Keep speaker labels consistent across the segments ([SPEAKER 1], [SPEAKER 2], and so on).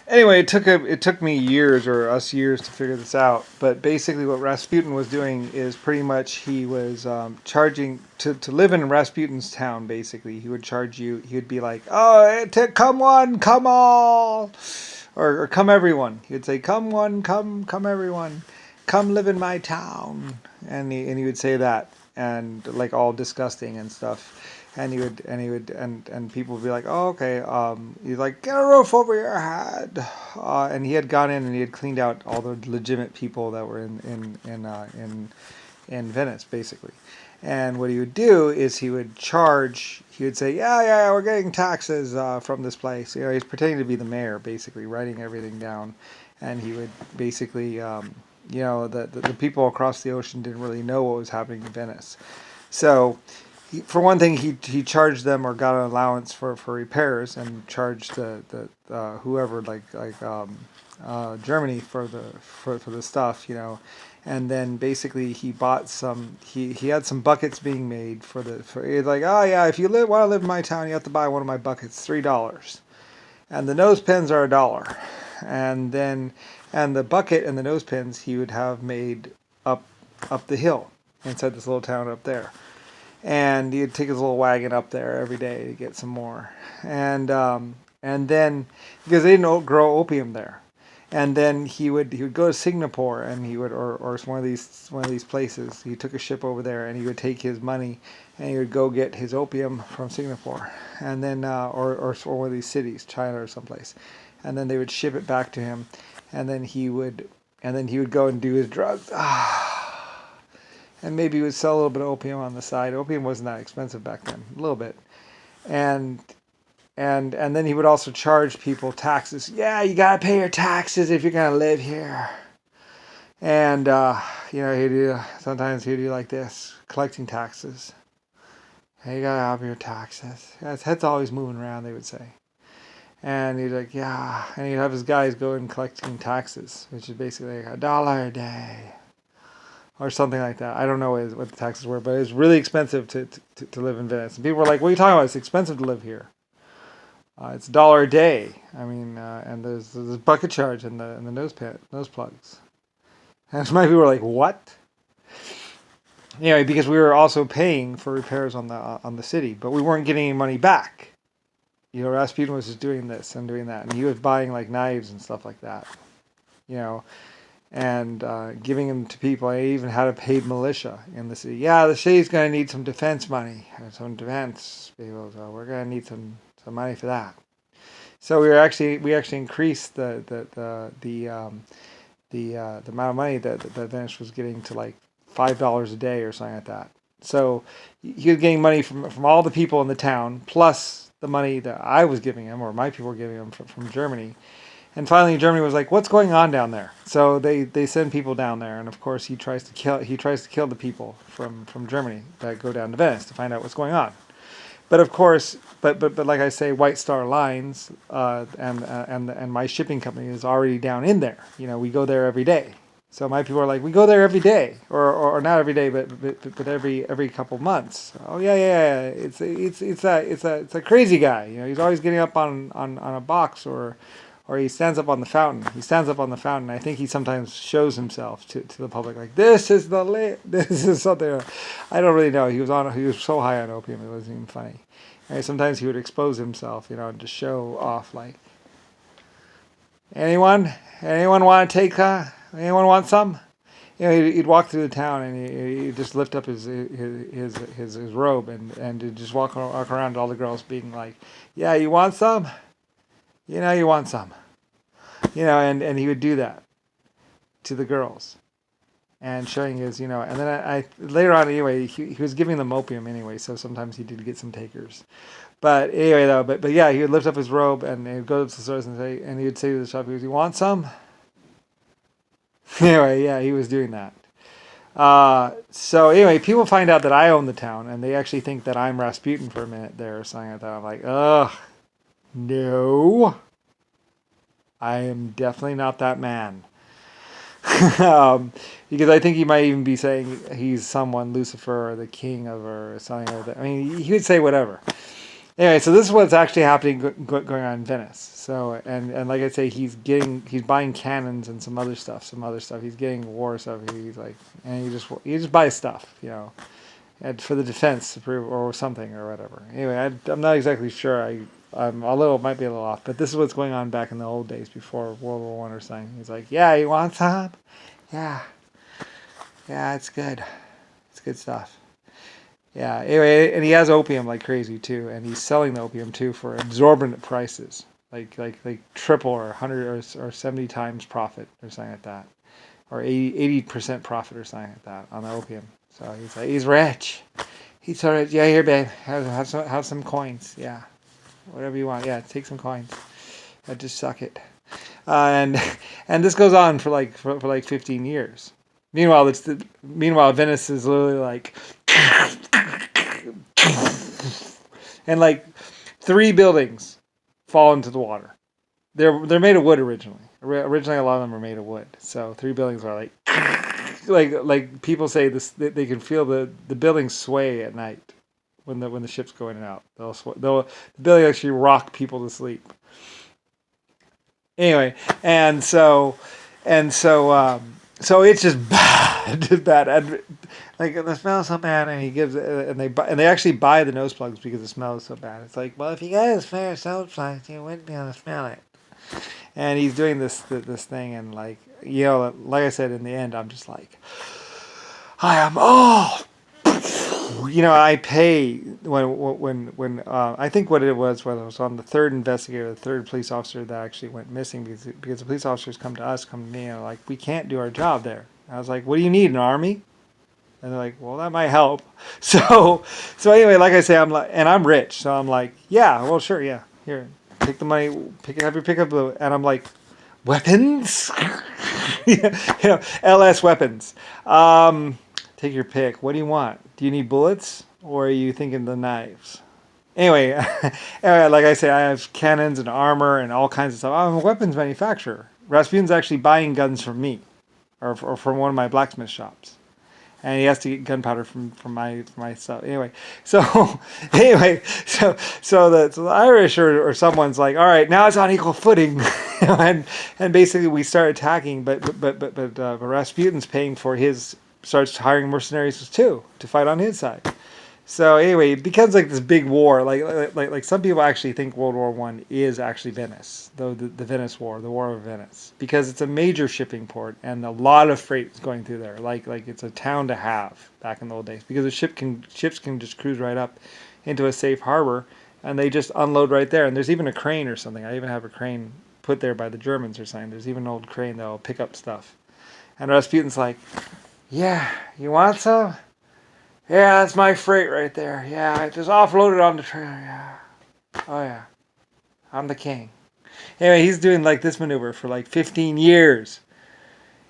[SPEAKER 1] Anyway, it took me years or us years to figure this out. But basically, what Rasputin was doing is pretty much he was charging to live in Rasputin's town. Basically, he would charge you. He would be like, "Oh, come one, come all," or "Come everyone." He would say, "Come one, come everyone, come live in my town," and he would say that and like all disgusting and stuff. And people would be like, oh, okay. He's like, get a roof over your head. And he had gone in and he had cleaned out all the legitimate people that were in Venice, basically. And what he would do is he would charge. He would say, yeah, we're getting taxes from this place. He's pretending to be the mayor, basically, writing everything down. And he would basically, the people across the ocean didn't really know what was happening in Venice. So for one thing, he charged them or got an allowance for repairs and charged the whoever Germany for the stuff, and then basically he bought he had some buckets being made he's like, oh yeah, if you want to live in my town, you have to buy one of my buckets, $3, and the nose pins are $1, and then and the bucket and the nose pins he would have made up the hill inside this little town up there, and he'd take his little wagon up there every day to get some more. And then because they didn't grow opium there, and then he would go to Singapore, and he would or one of these places. He took a ship over there, and he would take his money, and he would go get his opium from Singapore, and then or one of these cities, China or someplace, and then they would ship it back to him, and then he would go and do his drugs. And maybe he would sell a little bit of opium on the side. Opium wasn't that expensive back then, a little bit. And and then he would also charge people taxes. Yeah, you gotta pay your taxes if you're gonna live here. And sometimes he'd do like this, collecting taxes. Hey, you gotta have your taxes. Yeah, his head's always moving around, they would say. And he'd like, yeah, and he'd have his guys go and collecting taxes, which is basically like $1 a day or something like that. I don't know what the taxes were, but it was really expensive to live in Venice. And people were like, what are you talking about? It's expensive to live here. It's $1 a day. I mean, and there's bucket charge and the nose plugs. And some people were like, what? Anyway, because we were also paying for repairs on the city, but we weren't getting any money back. Rasputin was just doing this and doing that, and he was buying like knives and stuff like that. You know, and giving them to people. I even had a paid militia in the city. Yeah, the city's going to need some defense money, some defense people. So we're going to need some money for that. So we actually increased the amount of money that Venice was getting to like $5 a day or something like that. So he was getting money from all the people in the town, plus the money that I was giving him or my people were giving him from Germany. And finally, Germany was like, "What's going on down there?" So they send people down there, and of course, he tries to kill the people from Germany that go down to Venice to find out what's going on. But of course, but like I say, White Star Lines and my shipping company is already down in there. We go there every day. So my people are like, we go there every day, or not every day, but every couple months. Oh yeah. It's a crazy guy. He's always getting up on a box or he stands up on the fountain. He stands up on the fountain. I think he sometimes shows himself to the public like this is this is something. I don't really know. He was so high on opium it wasn't even funny. And sometimes he would expose himself, and just show off like anyone want to take anyone want some? He'd walk through the town and he'd just lift up his robe and he'd just walk around to all the girls being like, yeah, you want some? You want some. And he would do that to the girls. And showing his, and then I later on anyway, he was giving them opium anyway, so sometimes he did get some takers. But anyway though, but yeah, he would lift up his robe and he would go to the stores and he would say to the shopkeepers, "You want some?" Anyway, yeah, he was doing that. So anyway, people find out that I own the town and they actually think that I'm Rasputin for a minute there or something like that. I'm like, ugh. No, I am definitely not that man. Because I think he might even be saying he's someone, Lucifer or the king of or something like that. I mean, he would say whatever. Anyway, so this is what's actually happening going on in Venice. So and like I say, he's buying cannons and some other stuff. He's getting war stuff. He's like, and he just buys stuff, and for the defense to prove or something or whatever. Anyway, I'm not exactly sure. I'm a little, might be a little off, but this is what's going on back in the old days before World War One or something. He's like, yeah, you want some? Yeah, yeah, it's good. It's good stuff. Yeah. Anyway, and he has opium like crazy too, and he's selling the opium too for exorbitant prices, like triple or 100 or 70 times profit or something like that, or 80% profit or something like that on the opium. So he's like, he's rich. He's so rich. Yeah, here, babe, have some coins. Yeah, whatever you want. Yeah, take some coins. Just suck it. And and this goes on for like 15 years. Meanwhile, Venice is literally like, and like 3 buildings fall into the water. They're made of wood originally. Originally, a lot of them were made of wood. So 3 buildings are like people say this. They can feel the buildings sway at night when the ships go in and out. The building actually rock people to sleep. Anyway, so it's just bad, just bad. And like the smell is so bad, and he gives and they actually buy the nose plugs because the smell is so bad. It's like, well, if you guys wear nose plugs, you wouldn't be able to smell it. And he's doing this thing, and like like I said, in the end, I'm just like, I am I pay when I think what it was on the third investigator, the third police officer that actually went missing because the police officers come to me, and like, we can't do our job there. I was like, what do you need, an army? And they're like, well, that might help. So anyway, like I say, I'm rich, so I'm like, yeah, well, sure, yeah, here, take the money, have your pickup, and I'm like, weapons, LS weapons. Take your pick. What do you want? Do you need bullets, or are you thinking the knives? Anyway, like I say, I have cannons and armor and all kinds of stuff. I'm a weapons manufacturer. Rasputin's actually buying guns from me, or from one of my blacksmith shops, and he has to get gunpowder from my stuff. Anyway, so the Irish or someone's like, all right, now it's on equal footing, and basically we start attacking, but Rasputin's paying for his. Starts hiring mercenaries too to fight on his side. So anyway, it becomes like this big war. Like some people actually think World War One is actually Venice, though the Venice War, the War of Venice, because it's a major shipping port and a lot of freight is going through there. Like it's a town to have back in the old days, because ships can just cruise right up into a safe harbor, and they just unload right there. And there's even a crane or something. I even have a crane put there by the Germans or something. There's even an old crane that'll pick up stuff. And Rasputin's like, yeah, you want some? Yeah, that's my freight right there. Yeah, I just offloaded on the trailer. Yeah. Oh, yeah. I'm the king. Anyway, he's doing like this maneuver for like 15 years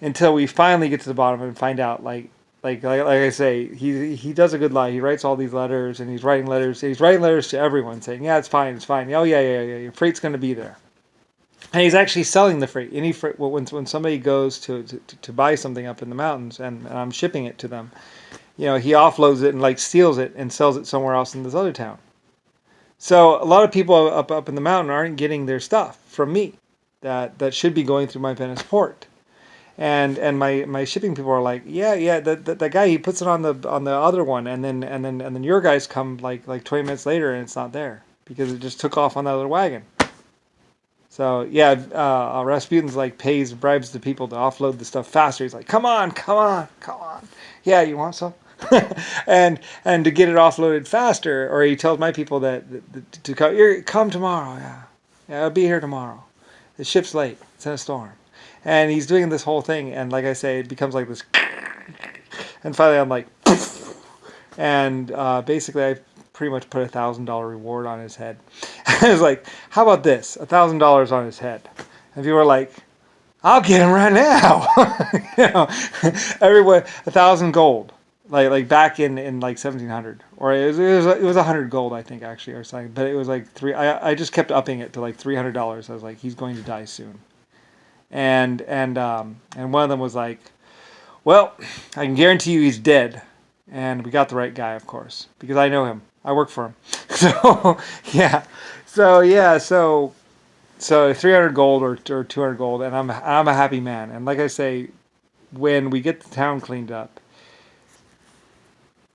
[SPEAKER 1] until we finally get to the bottom and find out, like I say, he does a good lie. He writes all these letters, and he's writing letters. He's writing letters to everyone saying, yeah, it's fine. Oh, yeah. Your freight's going to be there. And he's actually selling the freight. Any freight, when somebody goes to buy something up in the mountains, and I'm shipping it to them, he offloads it and like steals it and sells it somewhere else in this other town. So a lot of people up in the mountain aren't getting their stuff from me, that should be going through my Venice port. And my shipping people are like, yeah, that guy, he puts it on the other one, and then your guys come like 20 minutes later and it's not there because it just took off on the other wagon. So yeah, Rasputin's like bribes the people to offload the stuff faster. He's like, come on. Yeah, you want some? and to get it offloaded faster, or he tells my people that to come tomorrow. Yeah, I'll be here tomorrow. The ship's late. It's in a storm, and he's doing this whole thing. And like I say, it becomes like this. And finally, I'm like, and basically I pretty much put $1,000 reward on his head. I was like, how about this? $1,000 on his head. And people were like, I'll get him right now. Everyone, 1,000 gold. Like back in like 1700, or it was 100 gold, I think, actually, or something. But it was like I just kept upping it to like $300. I was like, he's going to die soon. And one of them was like, well, I can guarantee you he's dead. And we got the right guy, of course, because I know him. I work for him. So yeah, so 300 gold or 200 gold, and I'm a happy man. And like I say, when we get the town cleaned up,